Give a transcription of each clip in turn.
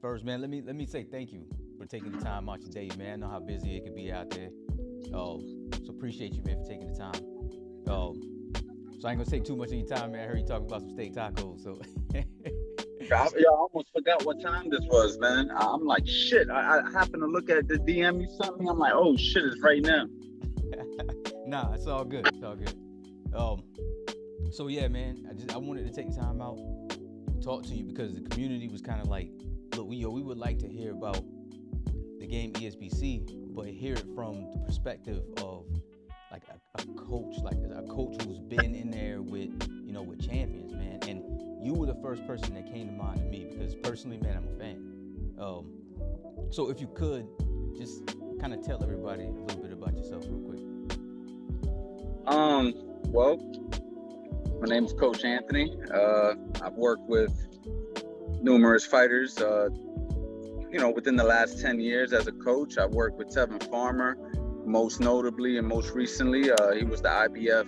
first, man, let me say thank you for taking the time out your day, man. I know how busy it could be out there. So appreciate you, man, for taking the time. So I ain't gonna take too much of your time, man. I heard you talking about some steak tacos. So I almost forgot what time this was, man. I'm like, shit. I happened to look at the DM you sent me. I'm like, oh shit, it's right now. nah, it's all good. It's all good. Um, so yeah, man, I wanted to take time out, talk to you because the community was kind of like, look, we would like to hear about the game ESBC, but hear it from the perspective of like a coach, like a coach who's been in there with with champions, man. And you were the first person that came to mind to me because personally, man, I'm a fan. So if you could just kind of tell everybody a little bit about yourself real quick. Well, my name is Coach Anthony. I've worked with numerous fighters, within the last 10 years as a coach. I've worked with Tevin Farmer, most notably and most recently. He was the IBF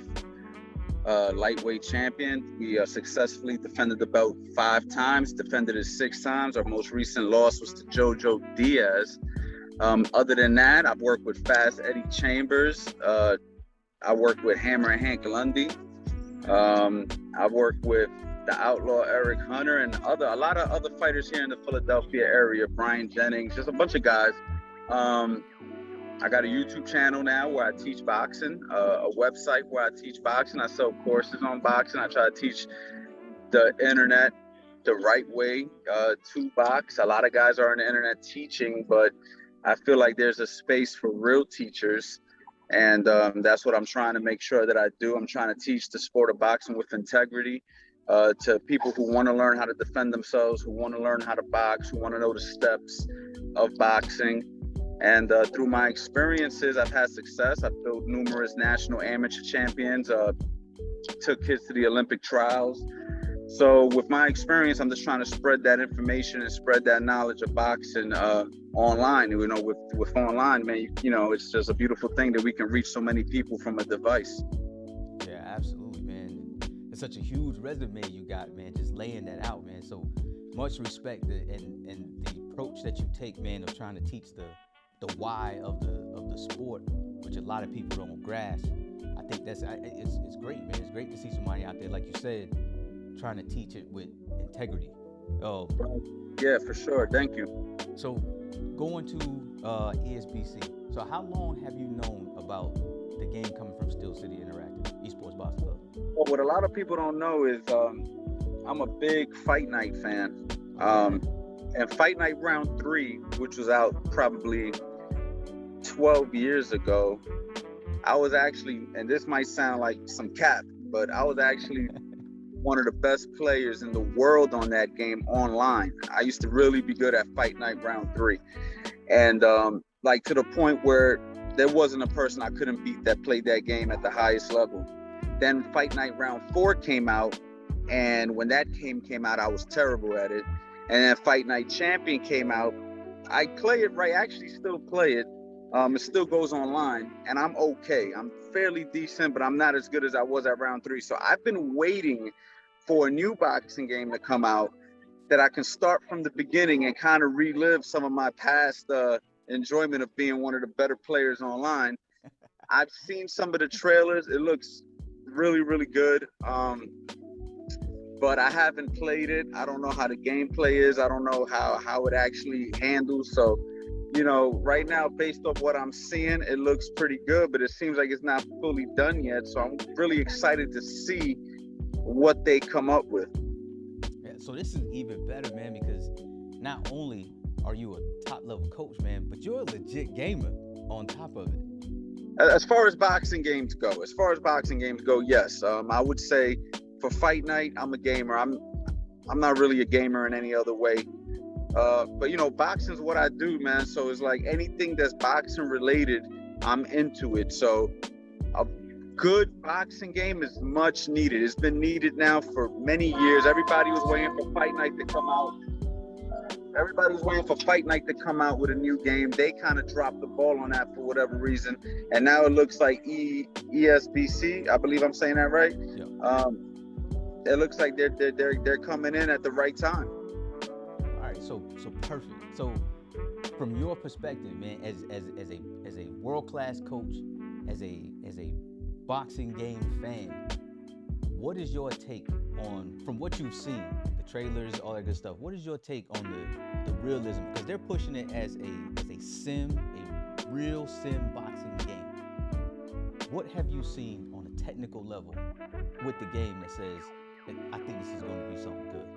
lightweight champion. We successfully defended the belt 5 times, defended it 6 times. Our most recent loss was to Jojo Diaz. Other than that, I've worked with Fast Eddie Chambers. I worked with Hammer and Hank Lundy. I've worked with the outlaw Eric Hunter and a lot of other fighters here in the Philadelphia area, Brian Jennings, just a bunch of guys. I got a YouTube channel now where I teach boxing, a website where I teach boxing. I sell courses on boxing. I try to teach the internet the right way to box. A lot of guys are on the internet teaching, but I feel like there's a space for real teachers. And that's what I'm trying to make sure that I do. I'm trying to teach the sport of boxing with integrity to people who want to learn how to defend themselves, who want to learn how to box, who want to know the steps of boxing. And through my experiences, I've had success. I've built numerous national amateur champions, took kids to the Olympic trials. So with my experience, I'm just trying to spread that information and spread that knowledge of boxing online. With online, man, it's just a beautiful thing that we can reach so many people from a device. Yeah, absolutely, man. It's such a huge resume you got, man, just laying that out, man. So much respect and the approach that you take, man, of trying to teach the why of the sport, which a lot of people don't grasp. I think it's great, man. It's great to see somebody out there, like you said, trying to teach it with integrity. Yeah, for sure. Thank you. So going to ESBC. So how long have you known about the game coming from Steel City Interactive, Esports Boxing Club? Well, what a lot of people don't know is I'm a big Fight Night fan. And Fight Night Round 3, which was out probably 12 years ago, I was actually, and this might sound like some cap, but I was actually one of the best players in the world on that game online. I used to really be good at Fight Night Round 3. And like to the point where there wasn't a person I couldn't beat that played that game at the highest level. Then Fight Night Round 4 came out, and when that came out, I was terrible at it. And then Fight Night Champion came out. I play it right, I actually still play it. It still goes online, and I'm okay. I'm fairly decent, but I'm not as good as I was at Round 3. So I've been waiting for a new boxing game to come out that I can start from the beginning and kind of relive some of my past enjoyment of being one of the better players online. I've seen some of the trailers. It looks really, really good. But I haven't played it. I don't know how the gameplay is. I don't know how it actually handles. So, right now, based off what I'm seeing, it looks pretty good, but it seems like it's not fully done yet. So I'm really excited to see what they come up with. Yeah, so this is even better, man, because not only are you a top level coach, man, but you're a legit gamer on top of it. As far as boxing games go, yes. I would say for Fight Night, I'm a gamer. I'm not really a gamer in any other way. But boxing's what I do, man. So it's like anything that's boxing related, I'm into it. So a good boxing game is much needed. It's been needed now for many years. Everybody was waiting for Fight Night to come out. Everybody's waiting for Fight Night to come out with a new game. They kind of dropped the ball on that for whatever reason. And now it looks like ESBC, I believe I'm saying that right. Yeah. It looks like they're coming in at the right time. All right, so perfect. So from your perspective, man, as a world-class coach, as a boxing game fan, what is your take on, from what you've seen, the trailers, all that good stuff, what is your take on the realism? Because they're pushing it as a sim, a real sim boxing game. What have you seen on a technical level with the game that says that I think this is going to be something good?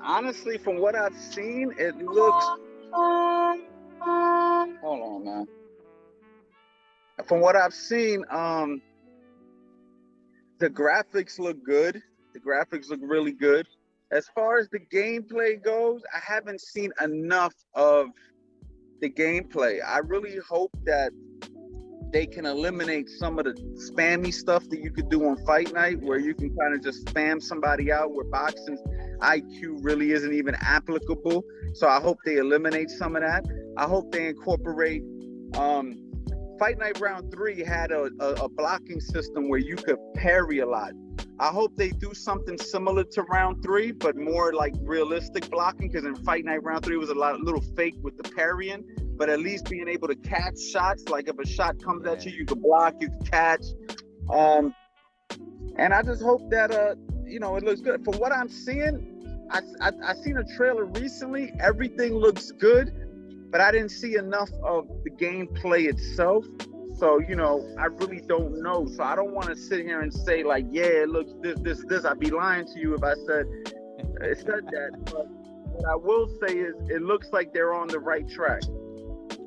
Honestly, from what I've seen, it looks. Hold on, man. From what I've seen, the graphics look good. The graphics look really good. As far as the gameplay goes, I haven't seen enough of the gameplay. I really hope that they can eliminate some of the spammy stuff that you could do on Fight Night, where you can kind of just spam somebody out, where boxing's IQ really isn't even applicable. So I hope they eliminate some of that. I hope they incorporate Fight Night Round 3 had a blocking system where you could parry a lot. I hope they do something similar to Round 3, but more like realistic blocking, because in Fight Night Round 3 was a little fake with the parrying, but at least being able to catch shots. Like if a shot comes at you, you can block, you can catch. And I just hope that, it looks good. From what I'm seeing, I seen a trailer recently. Everything looks good, but I didn't see enough of the gameplay itself. So, I really don't know. So I don't want to sit here and say like, yeah, it looks this. I'd be lying to you if I said that. But what I will say is it looks like they're on the right track.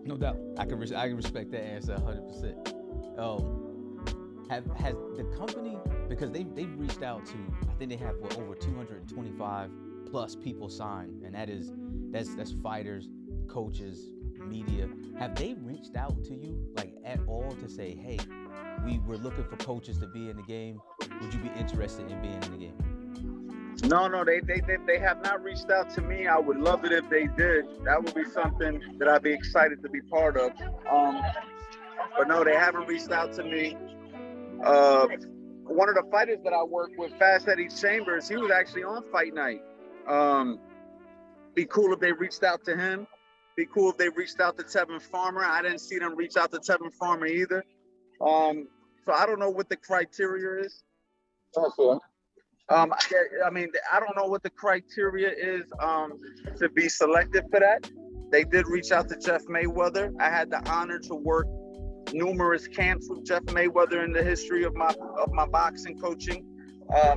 No doubt. I can respect that answer 100%. Has the company, because they've reached out to, I think they have over 225 plus people signed, and that's fighters, coaches, media. Have they reached out to you like at all to say, hey, we're looking for coaches to be in the game? Would you be interested in being in the game? No, they have not reached out to me. I would love it if they did. That would be something that I'd be excited to be part of. But no, they haven't reached out to me. One of the fighters that I work with, Fast Eddie Chambers, he was actually on Fight Night. Be cool if they reached out to him. Be cool if they reached out to Tevin Farmer. I didn't see them reach out to Tevin Farmer either. So I don't know what the criteria is. I don't know what the criteria is to be selected for that. They did reach out to Jeff Mayweather. I had the honor to work numerous camps with Jeff Mayweather in the history of my boxing coaching.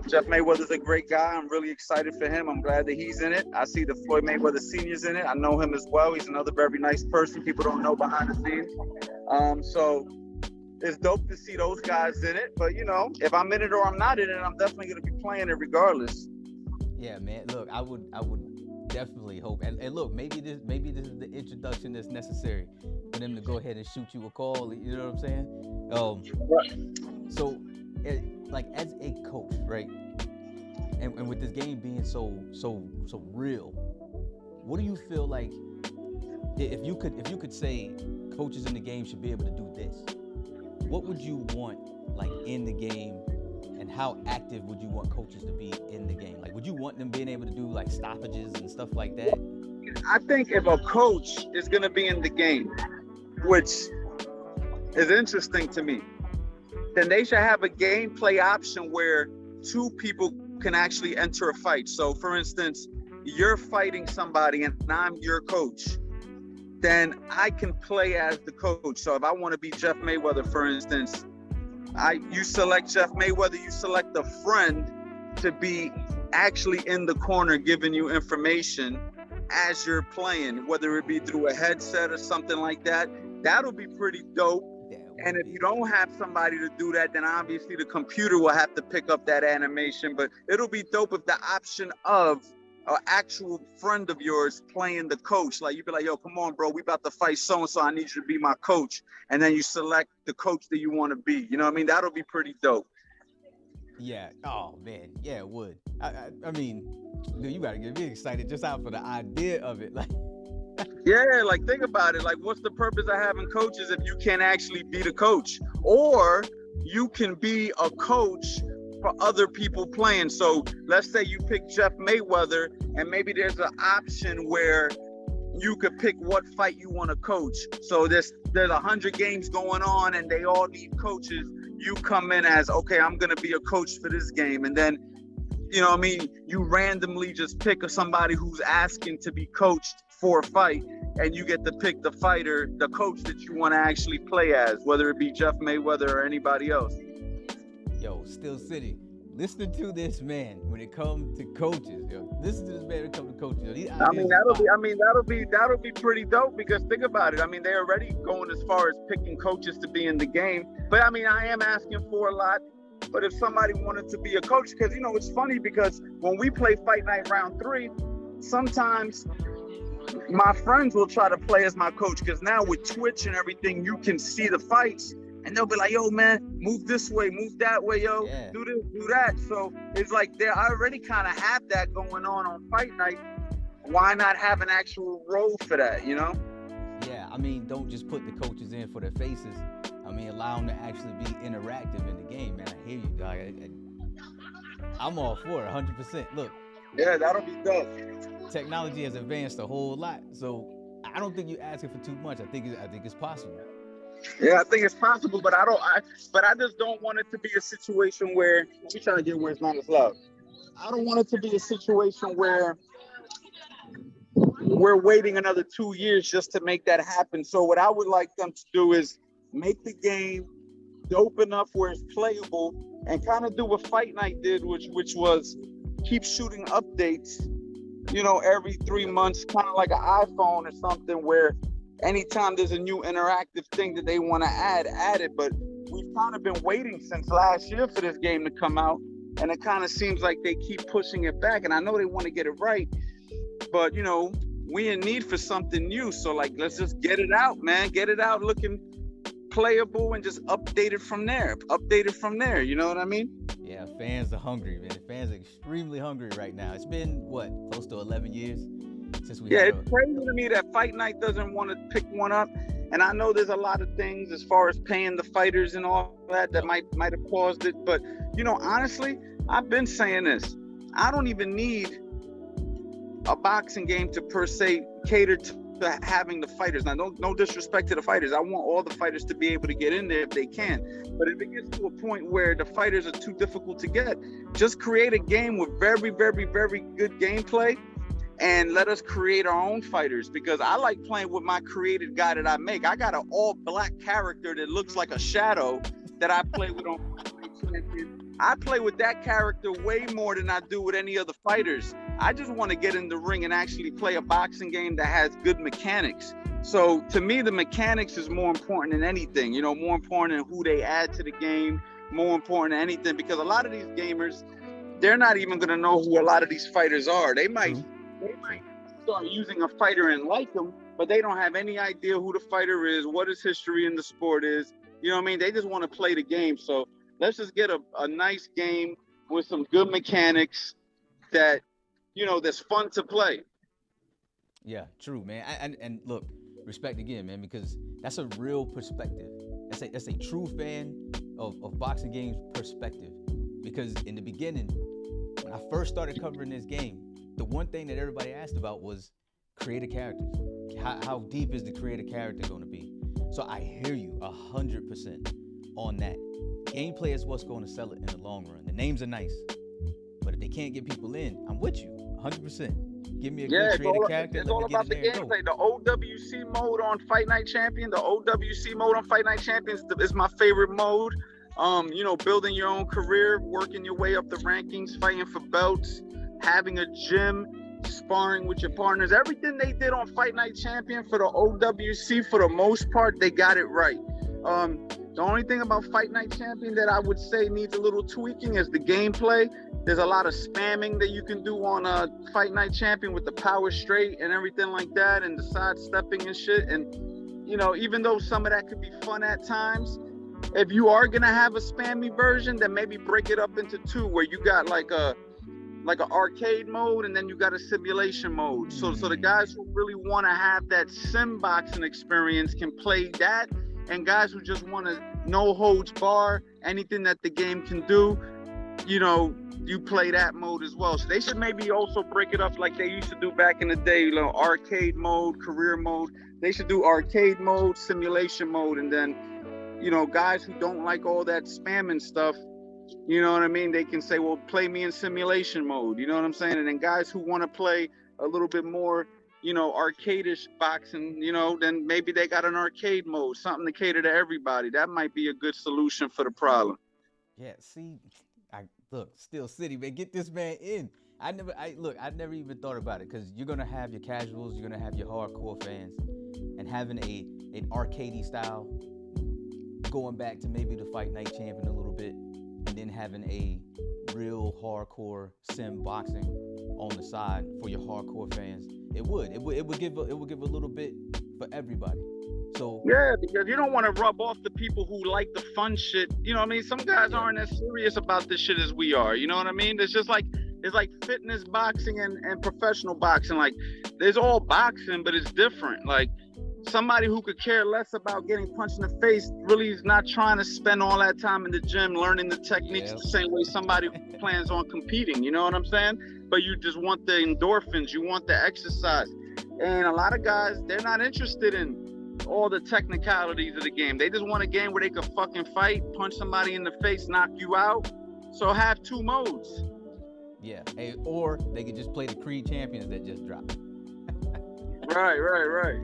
Jeff Mayweather's a great guy. I'm really excited for him. I'm glad that he's in it. I see the Floyd Mayweather Sr.'s in it. I know him as well. He's another very nice person people don't know behind the scenes. So it's dope to see those guys in it. But, if I'm in it or I'm not in it, I'm definitely going to be playing it regardless. Yeah, man. Look, I would definitely hope. And look, maybe this is the introduction that's necessary for them to go ahead and shoot you a call. You know what I'm saying? So, like as a coach, right? And with this game being so real, what do you feel like if you could say coaches in the game should be able to do this? What would you want like in the game, and how active would you want coaches to be in the game? Like, would you want them being able to do like stoppages and stuff like that? I think if a coach is going to be in the game, which is interesting to me, then they should have a gameplay option where two people can actually enter a fight. So for instance, you're fighting somebody and I'm your coach, then I can play as the coach. So if I want to be Jeff Mayweather, for instance, you select Jeff Mayweather, you select a friend to be actually in the corner giving you information as you're playing, whether it be through a headset or something like that. That'll be pretty dope. And if you don't have somebody to do that, then obviously the computer will have to pick up that animation. But it'll be dope if the option of an actual friend of yours playing the coach, like you'd be like, yo, come on, bro, we about to fight so-and-so, I need you to be my coach. And then you select the coach that you want to be. You know what I mean? That'll be pretty dope. Yeah. Oh, man. Yeah, it would. I mean, dude, you got to get me excited just out for the idea of it. Like, yeah, like think about it. Like, what's the purpose of having coaches if you can't actually be the coach? Or you can be a coach for other people playing. So let's say you pick Jeff Mayweather, and maybe there's an option where you could pick what fight you want to coach. So there's 100 games going on, and they all need coaches. You come in as, okay, I'm gonna be a coach for this game, and then, you know what I mean, you randomly just pick somebody who's asking to be coached for a fight, and you get to pick the fighter, the coach that you want to actually play as, whether it be Jeff Mayweather or anybody else. Yo, Still City, listen to this man when it comes to coaches. Yo, listen to this man when it comes to coaches. Yo, that'll be pretty dope, because think about it. I mean, they're already going as far as picking coaches to be in the game. But I mean, I am asking for a lot. But if somebody wanted to be a coach, because, you know, it's funny, because when we play Fight Night Round 3, sometimes my friends will try to play as my coach, because now with Twitch and everything, you can see the fights, and they'll be like, yo, man, move this way, move that way, yo, do this, do that. So it's like I already kind of have that going on Fight Night. Why not have an actual role for that, you know? Yeah, I mean, don't just put the coaches in for their faces. I mean, allow them to actually be interactive in the game, man. I hear you, dog. I'm all for it, 100%. Look. Yeah, that'll be dope. Technology has advanced a whole lot, so I don't think you're asking for too much. I think it's possible. Yeah, I think it's possible, but I just don't want it to be a situation where we trying to get where it's not as loud. I don't want it to be a situation where we're waiting another 2 years just to make that happen. So what I would like them to do is make the game dope enough where it's playable, and kind of do what Fight Night did, which was keep shooting updates, you know, every 3 months, kind of like an iPhone or something, where anytime there's a new interactive thing that they want to add it. But we've kind of been waiting since last year for this game to come out, and it kind of seems like they keep pushing it back. And I know they want to get it right, but, you know, we in need for something new. So, like, let's just get it out, man. Get it out looking playable, and just update it from there. You know what I mean? Yeah, fans are hungry, man. Fans are extremely hungry right now. It's been, what, close to 11 years since we it's crazy to me that Fight Night doesn't want to pick one up. And I know there's a lot of things as far as paying the fighters and all that might have caused it. But, you know, honestly, I've been saying this. I don't even need a boxing game to per se cater to having the fighters. Now, no disrespect to the fighters. I want all the fighters to be able to get in there if they can. But if it gets to a point where the fighters are too difficult to get, just create a game with very, very, very good gameplay, and let us create our own fighters, because I like playing with my created guy that I make. I got an all black character that looks like a shadow that I play with on Champion. I play with that character way more than I do with any other fighters. I just want to get in the ring and actually play a boxing game that has good mechanics. So to me, the mechanics is more important than anything, you know, more important than who they add to the game, more important than anything, because a lot of these gamers, they're not even going to know who a lot of these fighters are. They might start using a fighter and like them, but they don't have any idea who the fighter is, what his history in the sport is. You know what I mean? They just want to play the game. So let's just get a nice game with some good mechanics that, you know, that's fun to play. Yeah, true, man. And look, respect again, man, because that's a real perspective. That's a true fan of boxing games perspective. Because in the beginning, when I first started covering this game, the one thing that everybody asked about was creative characters. How deep is the creative character going to be? So I hear you 100% on that. Gameplay is what's going to sell it in the long run. The names are nice, but if they can't get people in, I'm with you 100%. Give me a good creative character. It's all about the gameplay. The OWC mode on Fight Night Champion, is my favorite mode. You know, building your own career, working your way up the rankings, fighting for belts, having a gym, sparring with your partners. Everything they did on Fight Night Champion for the OWC, for the most part, they got it right. The only thing about Fight Night Champion that I would say needs a little tweaking is the gameplay. There's a lot of spamming that you can do on Fight Night Champion with the power straight and everything like that, and the sidestepping and shit. And, you know, even though some of that could be fun at times, if you are gonna have a spammy version, then maybe break it up into two, where you got like an arcade mode, and then you got a simulation mode. So the guys who really want to have that sim boxing experience can play that, and guys who just want to no holds bar, anything that the game can do, you play that mode as well. So they should maybe also break it up like they used to do back in the day, arcade mode, career mode. They should do arcade mode, simulation mode, and then, guys who don't like all that spamming stuff, you know what I mean? They can say, well, play me in simulation mode, you know what I'm saying? And then guys who want to play a little bit more, arcadish boxing, then maybe they got an arcade mode, something to cater to everybody. That might be a good solution for the problem. Yeah, see, look, Steel City, man, get this man in. I never even thought about it, because you're gonna have your casuals, you're gonna have your hardcore fans, and having an arcadey style, going back to maybe the Fight Night Champion a little bit, and then having a real hardcore sim boxing on the side for your hardcore fans. It would give a little bit for everybody. So yeah, because you don't want to rub off the people who like the fun shit. You know what I mean? Some guys aren't as serious about this shit as we are. You know what I mean? It's like fitness boxing and professional boxing. Like, there's all boxing, but it's different. Like, somebody who could care less about getting punched in the face really is not trying to spend all that time in the gym learning the techniques the same way somebody who plans on competing. You know what I'm saying? But you just want the endorphins, you want the exercise. And a lot of guys, they're not interested in all the technicalities of the game. They just want a game where they could fucking fight, punch somebody in the face, knock you out. So have two modes. Yeah, or they could just play the Creed Champions that just dropped. Right.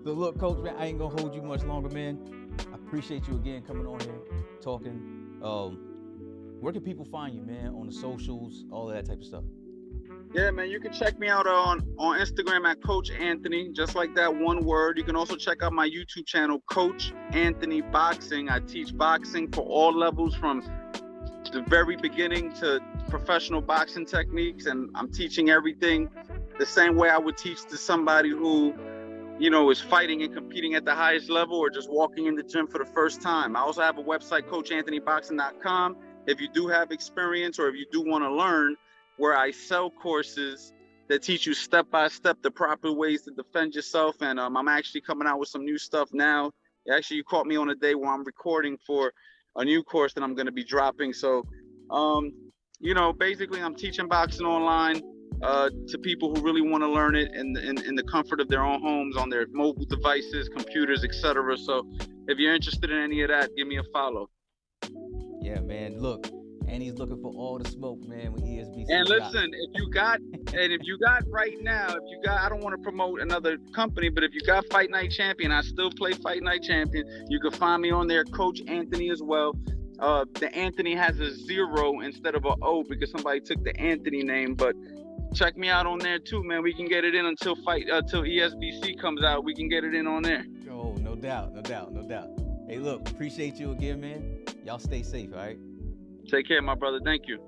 So look, Coach, man, I ain't gonna hold you much longer, man. I appreciate you again coming on here, talking. Where can people find you, man? On the socials, all of that type of stuff. Yeah, man, you can check me out on Instagram at Coach Anthony, just like that, one word. You can also check out my YouTube channel, Coach Anthony Boxing. I teach boxing for all levels, from the very beginning to professional boxing techniques, and I'm teaching everything the same way I would teach to somebody who, is fighting and competing at the highest level, or just walking in the gym for the first time. I also have a website, CoachAnthonyBoxing.com. If you do have experience, or if you do want to learn, where I sell courses that teach you step by step the proper ways to defend yourself. And I'm actually coming out with some new stuff now. Actually, you caught me on a day where I'm recording for a new course that I'm going to be dropping. So, basically I'm teaching boxing online to people who really want to learn it in the comfort of their own homes, on their mobile devices, computers, etc. So if you're interested in any of that, give me a follow. Yeah, man. Look, and he's looking for all the smoke, man, with ESBC. And listen, if you got right now, I don't want to promote another company, but if you got Fight Night Champion, I still play Fight Night Champion. You can find me on there, Coach Anthony as well. The Anthony has a 0 instead of an O because somebody took the Anthony name, but check me out on there too, man. We can get it in until ESBC comes out. We can get it in on there. Oh, no doubt. Hey, look, appreciate you again, man. Y'all stay safe, all right? Take care, my brother. Thank you.